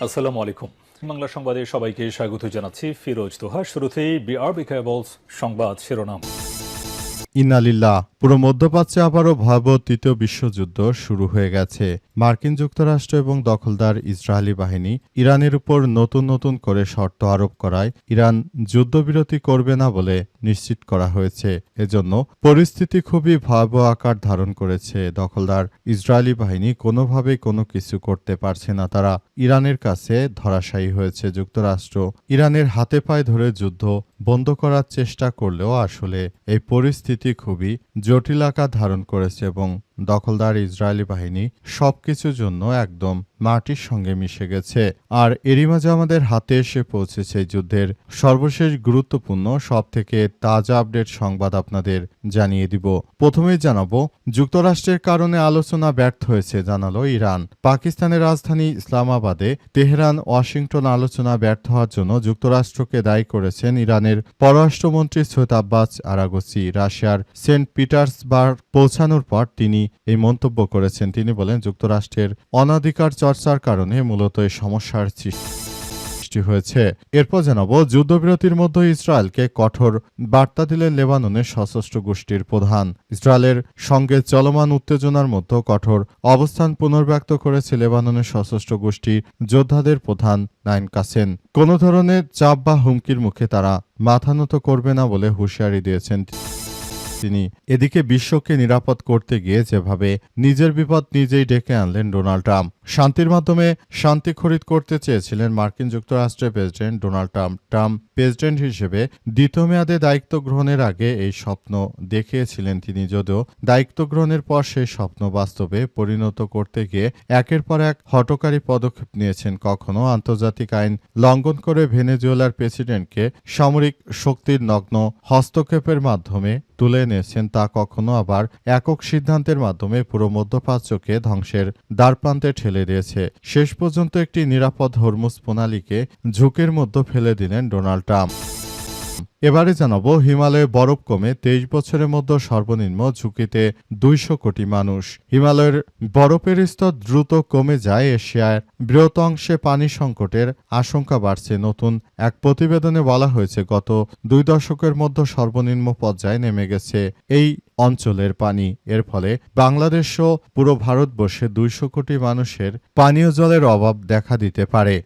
আসসালামু আলাইকুম। বাংলা সংবাদে সবাইকে স্বাগত জানাচ্ছি। ফিরোজ তোহা। শুরুতেই বিআরবি কেবলস সংবাদ শিরোনাম। ইন্না লিল্লাহ। পুরো মধ্যপ্রাচ্যে আবারও ভয়াবহ তৃতীয় বিশ্বযুদ্ধ শুরু হয়ে গেছে। মার্কিন যুক্তরাষ্ট্র এবং দখলদার ইসরায়েলি বাহিনী ইরানের উপর নতুন নতুন করে শর্ত আরোপ করায় ইরান যুদ্ধবিরতি করবে না বলে নিশ্চিত করা হয়েছে। এজন্য পরিস্থিতি খুবই ভয়াবহ আকার ধারণ করেছে। দখলদার ইসরায়েলি বাহিনী কোনোভাবেই কোনো কিছু করতে পারছে না। তারা ইরানের কাছে ধরাশায়ী হয়েছে। যুক্তরাষ্ট্র ইরানের হাতে পায়ে ধরে যুদ্ধ বন্ধ করার চেষ্টা করলেও আসলে এই পরিস্থিতি খুবই জটিল আকার ধারণ করেছে এবং দখলদার ইসরায়েলি বাহিনী সবকিছুর জন্য একদম মাটির সঙ্গে মিশে গেছে। আর এরই মাঝে আমাদের হাতে এসে পৌঁছেছে যুদ্ধের সর্বশেষ গুরুত্বপূর্ণ সবথেকে তাজা আপডেট সংবাদ আপনাদের জানিয়ে দিব। প্রথমেই জানাবো, যুক্তরাষ্ট্রের কারণে আলোচনা ব্যর্থ হয়েছে জানালো ইরান। পাকিস্তানের রাজধানী ইসলামাবাদে তেহরান ওয়াশিংটন আলোচনা ব্যর্থ হওয়ার জন্য যুক্তরাষ্ট্রকে দায়ী করেছেন ইরানের পররাষ্ট্রমন্ত্রী সৈয়দ আব্বাস আরাগচি। রাশিয়ার সেন্ট পিটার্সবার্গ পৌঁছানোর পর তিনি এই মন্তব্য করেছেন। তিনি বলেন, যুক্তরাষ্ট্রের অনধিকার চর্চার কারণে মূলত এই সমস্যার সৃষ্টি হয়েছে। এরপর জানাবো, যুদ্ধবিরতির মধ্যে ইসরায়েলকে কঠোর বার্তা দিলেন লেবাননের সশস্ত্র গোষ্ঠীর প্রধান। ইসরায়েলের সঙ্গে চলমান উত্তেজনার মধ্যে কঠোর অবস্থান পুনর্ব্যক্ত করেছে লেবাননের সশস্ত্র গোষ্ঠীর যোদ্ধাদের প্রধান নাইম কাসেম। কোনো ধরনের চাপ বা হুমকির মুখে তারা মাথা নত করবে না বলে হুঁশিয়ারি দিয়েছেন তিনি। এদিকে বিশ্বকে নিরাপদ করতে গিয়ে যেভাবে নিজের বিপদ নিজেই ডেকে আনলেন ডোনাল্ড ট্রাম্প। শান্তির মাধ্যমে শান্তি খরিদ করতে চেয়েছিলেন মার্কিন যুক্তরাষ্ট্রের president Donald Trump. Trump president হিসেবে দ্বিতীয় মেয়াদে দায়িত্ব গ্রহণের আগে এই স্বপ্ন দেখিয়েছিলেন তিনি। যদিও দায়িত্ব গ্রহণের পর সেই স্বপ্ন বাস্তবে পরিণত করতে গিয়ে একের পর এক হঠকারী পদক্ষেপ নিয়েছেন। কখনো আন্তর্জাতিক আইন লঙ্ঘন করে ভেনেজুয়েলার প্রেসিডেন্টকে সামরিক শক্তির নগ্ন হস্তক্ষেপের মাধ্যমে তুলে এনেছেন, তা কখনো আবার একক সিদ্ধান্তের মাধ্যমে পুরো মধ্যপ্রাচ্যকে ধ্বংসের দ্বারপ্রান্তে ঠেলে দিয়েছে। শেষ পর্যন্ত একটি নিরাপদ হরমুজ প্রণালীকে ঝুঁকির মধ্যে ফেলে দিলেন ডোনাল্ড ট্রাম্প। এবারে জানাবো, হিমালয়ে বরফ কমে 23 বছরের মধ্যে সর্বনিম্ন ঝুঁকিতে 200 কোটি মানুষ। হিমালয়ের বরফের স্তর দ্রুত কমে যায়। এশিয়ার বৃহৎ অংশে পানি সংকটের আশঙ্কা বাড়ছে। নতুন এক প্রতিবেদনে বলা হয়েছে, গত 2 দশকের মধ্যে সর্বনিম্ন পর্যায়ে নেমে গেছে এই অঞ্চলের পানি। এর ফলে বাংলাদেশসহ পুরো ভারতবর্ষে 200 কোটি মানুষের পানীয় জলের অভাব দেখা দিতে পারে।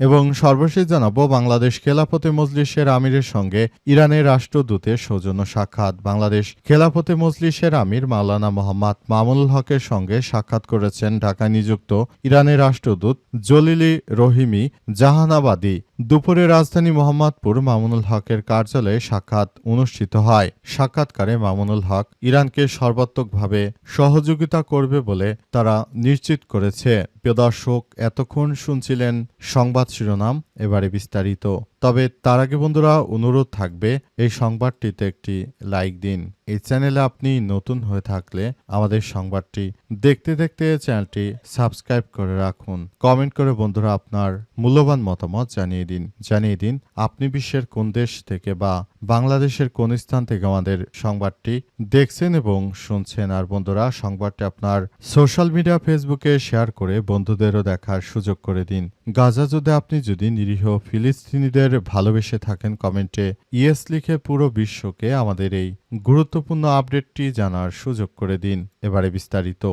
এবং সর্বশেষ জানাবো, বাংলাদেশ খেলাফতে মজলিসের আমিরের সঙ্গে ইরানের রাষ্ট্রদূতের সৌজন্য সাক্ষাৎ। বাংলাদেশ খেলাফতে মজলিসের আমির মাওলানা মোহাম্মদ মামুনুল হকের সঙ্গে সাক্ষাৎ করেছেন ঢাকায় নিযুক্ত ইরানের রাষ্ট্রদূত জলিলি রহিমি জাহানাবাদী। দুপুরে রাজধানী মোহাম্মদপুর মামুনুল হকের কার্যালয়ে সাক্ষাৎ অনুষ্ঠিত হয়। সাক্ষাৎকারে মামুনুল হক ইরানকে সর্বাত্মকভাবে সহযোগিতা করবে বলে তারা নিশ্চিত করেছে। প্রিয় দর্শক, এতক্ষণ শুনছিলেন সংবাদ শিরোনাম, এবারে বিস্তারিত। তবে তার আগে বন্ধুরা, অনুরোধ থাকবে এই সংবাদটিতে একটি লাইক দিন। এই চ্যানেলে আপনি নতুন হয়ে থাকলে আমাদের সংবাদটি দেখতে দেখতে চ্যানেলটি সাবস্ক্রাইব করে রাখুন। কমেন্ট করে বন্ধুরা আপনার মূল্যবান মতামত জানিয়ে দিন আপনি বিশ্বের কোন দেশ থেকে বা বাংলাদেশের কোন স্থান থেকে আমাদের সংবাদটি দেখছেন এবং শুনছেন। আর বন্ধুরা, সংবাদটি আপনার সোশ্যাল মিডিয়া ফেসবুকে শেয়ার করে বন্ধুদেরও দেখার সুযোগ করে দিন। গাজা যুদ্ধে আপনি যদি নিরীহ ফিলিস্তিনিদের ভালোবেসে থাকেন, কমেন্টে ইয়েস লিখে পুরো বিশ্বকে আমাদের এই গুরুত্বপূর্ণ আপডেটটি জানার সুযোগ করে দিন। এবারে বিস্তারিত।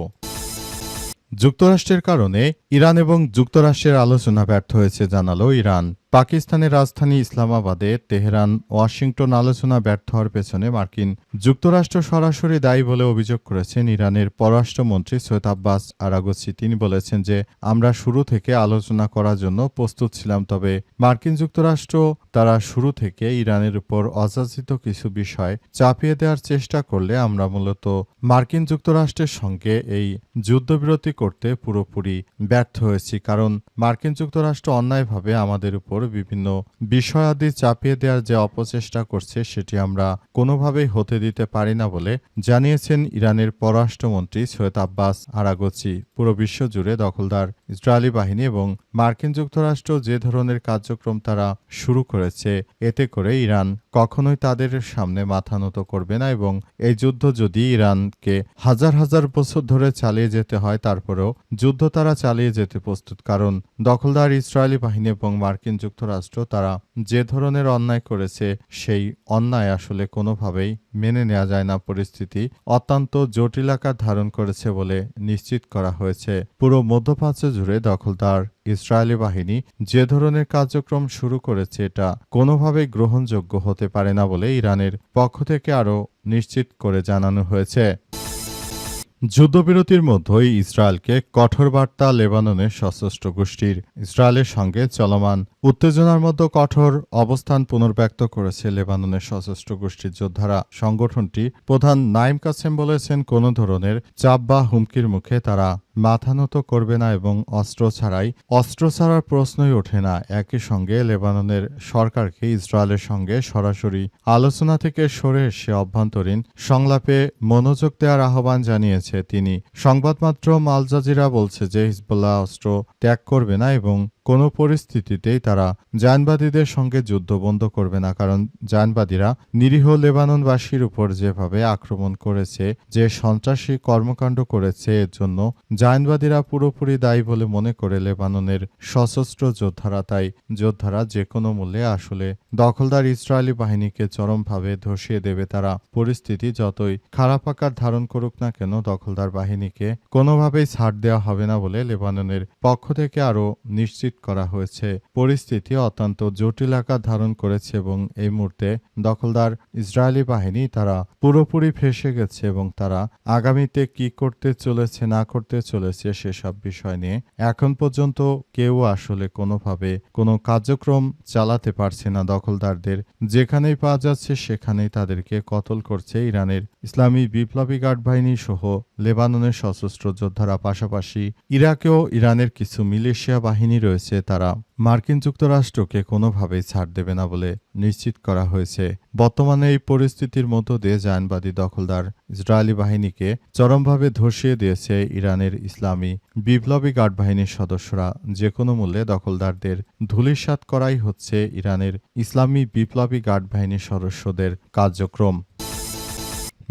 যুক্তরাষ্ট্রের কারণে ইরান এবং যুক্তরাষ্ট্রের আলোচনা ব্যর্থ হয়েছে জানালো ইরান। পাকিস্তানের রাজধানী ইসলামাবাদে তেহরান ওয়াশিংটন আলোচনা ব্যর্থ হওয়ার পেছনে মার্কিন যুক্তরাষ্ট্র সরাসরি দায়ী বলে অভিযোগ করেছেন ইরানের পররাষ্ট্রমন্ত্রী সৈয়দ আব্বাস আরাগচি। তিনি বলেছেন যে, আমরা শুরু থেকে আলোচনা করার জন্য প্রস্তুত ছিলাম, তবে মার্কিন যুক্তরাষ্ট্র তারা শুরু থেকে ইরানের উপর অযাচিত কিছু বিষয় চাপিয়ে দেওয়ার চেষ্টা করলে আমরা মূলত মার্কিন যুক্তরাষ্ট্রের সঙ্গে এই যুদ্ধবিরতি করতে পুরোপুরি ব্যর্থ হয়েছি, কারণ মার্কিন যুক্তরাষ্ট্র অন্যায়ভাবে আমাদের উপর বিভিন্ন বিষয়াদি চাপিয়ে দেওয়ার যে অপচেষ্টা করছে সেটি আমরা কোনোভাবেই হতে দিতে পারি না বলে জানিয়েছেন ইরানের পররাষ্ট্রমন্ত্রী সৈয়দ আব্বাস আরাগচি। পুরো বিশ্ব জুড়ে দখলদার ইসরায়েলি বাহিনী এবং মার্কিন যুক্তরাষ্ট্র যে ধরনের কার্যক্রম তারা শুরু করেছে, এতে করে ইরান কখনোই তাদের সামনে মাথা নত করবে না এবং এই যুদ্ধ যদি ইরানকে হাজার হাজার বছর ধরে চালিয়ে যেতে হয় তারপরেও যুদ্ধ তারা চালিয়ে যেতে প্রস্তুত। কারণ দখলদার ইসরায়েলি বাহিনী এবং মার্কিন যুক্তরাষ্ট্র তারা যে ধরনের অন্যায় করেছে সেই অন্যায় আসলে কোনোভাবেই মেনে নেওয়া যায় না। পরিস্থিতি অত্যন্ত জটিল আকার ধারণ করেছে বলে নিশ্চিত করা হয়েছে। পুরো মধ্যপ্রাচ্য জুড়ে দখলদার ইসরায়েলি বাহিনী যে ধরনের কার্যক্রম শুরু করেছে এটা কোনোভাবেই গ্রহণযোগ্য হতে পারে না বলে ইরানের পক্ষ থেকে আরও নিশ্চিত করে জানানো হয়েছে। যুদ্ধবিরতির মধ্যেই ইসরায়েলকে কঠোর বার্তা লেবাননের সশস্ত্র গোষ্ঠীর। ইসরায়েলের সঙ্গে চলমান উত্তেজনার মধ্যে কঠোর অবস্থান পুনর্ব্যক্ত করেছে লেবাননের সশস্ত্র গোষ্ঠীর যোদ্ধারা। সংগঠনটি প্রধান নাইম কাসেম বলেছেন, কোনো ধরনের চাপ বা হুমকির মুখে তারা মাথা নত করবে না এবং অস্ত্র ছাড়ার প্রশ্নই ওঠে না। একই সঙ্গে লেবাননের সরকারকে ইসরায়েলের সঙ্গে সরাসরি আলোচনা থেকে সরে এসে অভ্যন্তরীণ সংলাপে মনোযোগ দেওয়ার আহ্বান জানিয়েছে তিনি। সংবাদমাধ্যম আল জাজিরা বলছে যে হিজবুল্লাহ অস্ত্র ত্যাগ করবে না এবং কোনো পরিস্থিতিতেই তারা জায়নবাদীদের সঙ্গে যুদ্ধ বন্ধ করবে না। কারণ জায়নবাদীরা নিরীহ লেবাননবাসীর উপর যেভাবে আক্রমণ করেছে, যে সন্ত্রাসী কর্মকাণ্ড করেছে, এর জন্য জায়নবাদীরা পুরোপুরি দায়ী বলে মনে করে লেবাননের সশস্ত্র যোদ্ধারা। তাই যোদ্ধারা যে কোনো মূল্যে আসলে দখলদার ইসরায়েলি বাহিনীকে চরমভাবে ধসিয়ে দেবে তারা। পরিস্থিতি যতই খারাপ আকার ধারণ করুক না কেন, দখলদার বাহিনীকে কোনোভাবেই ছাড় দেওয়া হবে না বলে লেবাননের পক্ষ থেকে আরও নিশ্চিত করা হয়েছে। পরিস্থিতি অত্যন্ত জটিল আকার ধারণ করেছে এবং এই মুহূর্তে দখলদার ইসরায়েলি বাহিনী তারা পুরোপুরি ফেঁসে গেছে এবং তারা আগামীতে কি করতে চলেছে না করতে চলেছে সেসব বিষয় নিয়ে এখন পর্যন্ত কেউ আসলে কোনোভাবে কোনো কার্যক্রম চালাতে পারছে না। দখলদারদের যেখানেই পাওয়া যাচ্ছে সেখানেই তাদেরকে কতল করছে ইরানের ইসলামী বিপ্লবী গার্ড বাহিনী সহ লেবাননের সশস্ত্র যোদ্ধারা। পাশাপাশি ইরাকেও ইরানের কিছু মিলিশিয়া বাহিনী রয়েছে, তারা মার্কিন যুক্তরাষ্ট্রকে কোনোভাবেই ছাড় দেবে না বলে নিশ্চিত করা হয়েছে। বর্তমানে এই পরিস্থিতির মধ্য দিয়ে জায়নবাদী দখলদার ইসরায়েলি বাহিনীকে চরমভাবে ধসিয়ে দিয়েছে ইরানের ইসলামী বিপ্লবী গার্ড বাহিনীর সদস্যরা। যে কোনো মূল্যে দখলদারদের ধূলিসাৎ করাই হচ্ছে ইরানের ইসলামী বিপ্লবী গার্ড বাহিনীর সদস্যদের কার্যক্রম।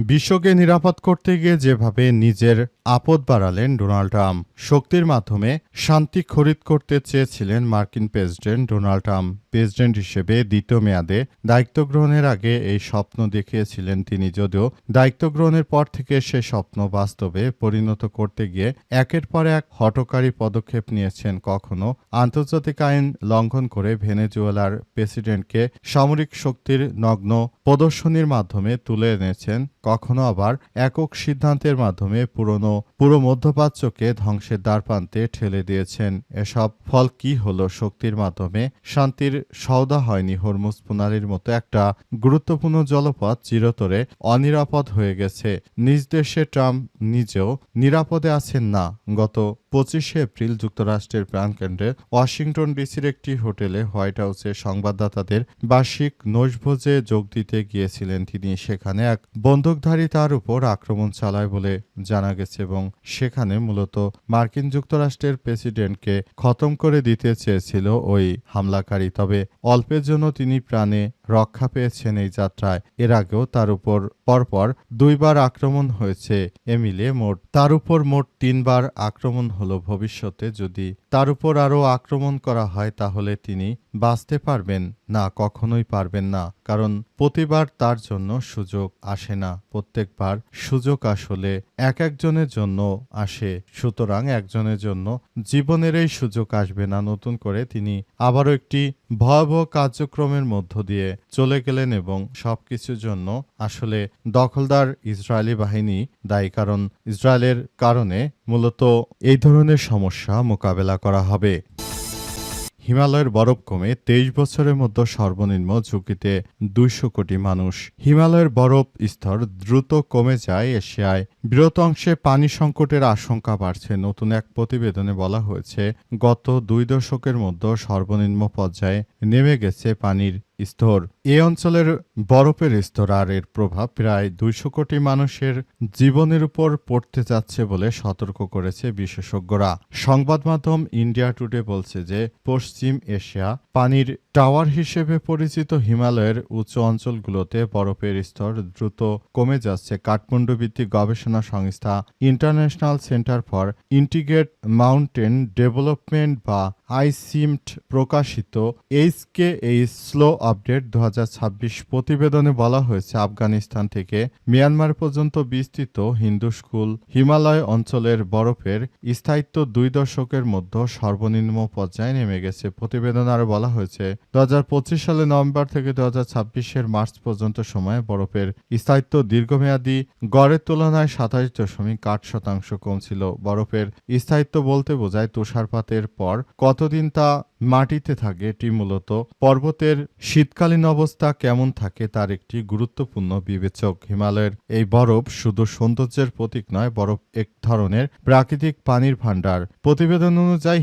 বিশ্বকে নিরাপদ করতে গিয়ে যেভাবে নিজের আপদ বাড়ালেন ডোনাল্ড ট্রাম্প, শক্তির মাধ্যমে শান্তি খরিদ করতে চেয়েছিলেন মার্কিন প্রেসিডেন্ট ডোনাল্ড ট্রাম্প। প্রেসিডেন্ট হিসেবে দ্বিতীয় মেয়াদে দায়িত্ব গ্রহণের আগে এই স্বপ্ন দেখিয়েছিলেন তিনি, যদিও দায়িত্ব গ্রহণের পর থেকে সে স্বপ্ন বাস্তবে পরিণত করতে গিয়ে একের পর এক হঠকারী পদক্ষেপ নিয়েছেন। কখনো আন্তর্জাতিক আইন লঙ্ঘন করে ভেনেজুয়েলার প্রেসিডেন্টকে সামরিক শক্তির নগ্ন প্রদর্শনীর মাধ্যমে তুলে এনেছেন, কখনো আবার একক সিদ্ধান্তের মাধ্যমে পুরো মধ্যপ্রাচ্যকে ধ্বংসের দ্বারপ্রান্তে ঠেলে দিয়েছেন। এসব ফল কি হলো? শক্তির মাধ্যমে শান্তির সওদা হয়নি। হরমুজ প্রণালীর মতো একটা গুরুত্বপূর্ণ জলপথ চিরতরে অনিরাপদ হয়ে গেছে। নিজ দেশে ট্রাম্প নিজেও নিরাপদে আছেন না। গত 25শে এপ্রিল যুক্তরাষ্ট্রের প্রাণকেন্দ্রে ওয়াশিংটন ডিসির একটি হোটেলে হোয়াইট হাউসে সংবাদদাতাদের বার্ষিক নৈশভোজে যোগ দিতে গিয়েছিলেন তিনি। সেখানে এক বন্দুকধারী তার উপর আক্রমণ চালায় বলে জানা গেছে এবং সেখানে মূলত মার্কিন যুক্তরাষ্ট্রের প্রেসিডেন্টকে খতম করে দিতে চেয়েছিল ওই হামলাকারী। তবে অল্পের জন্য তিনি প্রাণে রক্ষা পেয়েছেন এই যাত্রায়। এর আগেও তার উপর পরপর 2বার আক্রমণ হয়েছে। এ মিলিয়ে তার উপর মোট 3বার আক্রমণ হলো। ভবিষ্যতে যদি তার উপর আরও আক্রমণ করা হয় তাহলে তিনি বাঁচতে পারবেন না, কখনোই পারবেন না। কারণ প্রতিবার তার জন্য সুযোগ আসে না, প্রত্যেকবার সুযোগ আসলে একজনের জন্য আসে। সুতরাং একজনের জন্য জীবনের এই সুযোগ আসবে না। নতুন করে তিনি আবারও একটি ভয়াবহ কার্যক্রমের মধ্য দিয়ে চলে গেলেন এবং সবকিছুর জন্য আসলে দখলদার ইসরায়েলি বাহিনী দায়ী। কারণ ইসরায়েলের কারণে মূলত এই ধরনের সমস্যা মোকাবেলা করা হবে। হিমালয়ের বরফ কমে 23 বছরের মধ্যে সর্বনিম্ন ঝুঁকিতে 200 কোটি মানুষ। হিমালয়ের বরফ স্তর দ্রুত কমে যায়। এশিয়ায় বৃহৎ অংশে পানি সংকটের আশঙ্কা বাড়ছে। নতুন এক প্রতিবেদনে বলা হয়েছে, গত 2 দশকের মধ্যে সর্বনিম্ন পর্যায়ে নেমে গেছে পানির স্তর। এই অঞ্চলের বরফের স্তর আর এর প্রভাব প্রায় 200 কোটি মানুষের জীবনের উপর পড়তে যাচ্ছে বলে সতর্ক করেছে বিশেষজ্ঞরা। সংবাদ মাধ্যম ইন্ডিয়া টুডে বলছে যে পশ্চিম এশিয়া পানির টাওয়ার হিসেবে পরিচিত হিমালয়ের উঁচু অঞ্চলগুলোতে বরফের স্তর দ্রুত কমে যাচ্ছে। কাঠমান্ডু ভিত্তিক গবেষণা সংস্থা international centre for integrated mountain development বা আইসিমট প্রকাশিত এইচকেএইচ স্লো আপডেট 2026 প্রতিবেদনে বলা হয়েছে, আফগানিস্তান থেকে মিয়ানমার পর্যন্ত বিস্তৃত হিন্দুকুশ হিমালয় অঞ্চলের বরফের স্থায়িত্ব 2 দশকের মধ্যে সর্বনিম্ন পর্যায়ে নেমে গেছে। প্রতিবেদনে আরও বলা হয়েছে 2025 সালে নভেম্বর থেকে 2026 মার্চ পর্যন্ত সময়ে বরফের স্থায়িত্ব দীর্ঘমেয়াদী গড়ের তুলনায় 27.8% কমছিল। বরফের স্থায়িত্ব বলতে বোঝায় তুষারপাতের পর কতদিন তা মাটিতে থাকে। এটি মূলত পর্বতের শীতকালীন অবস্থা কেমন থাকে তার একটি গুরুত্বপূর্ণ বিবেচক। হিমালয়ের এই বরফ শুধু সৌন্দর্যের প্রতীক নয়, বরফ এক ধরনের প্রাকৃতিক পানির ভাণ্ডার। প্রতিবেদন অনুযায়ী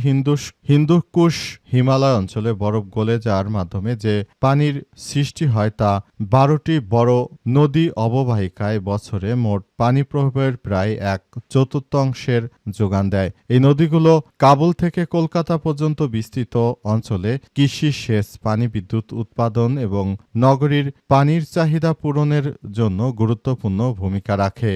হিন্দুকুশ হিমালয় অঞ্চলে বরফ গলে যাওয়ার মাধ্যমে যে পানির সৃষ্টি হয় তা 12টি বড় নদী অববাহিকায় বছরে মোট পানি প্রবাহের প্রায় 1/4 যোগান দেয়। এই নদীগুলো কাবুল থেকে কলকাতা পর্যন্ত বিস্তৃত অঞ্চলে কৃষি, সেচ, পানি, বিদ্যুৎ উৎপাদন এবং নগরীর পানির চাহিদা পূরণের জন্য গুরুত্বপূর্ণ ভূমিকা রাখে।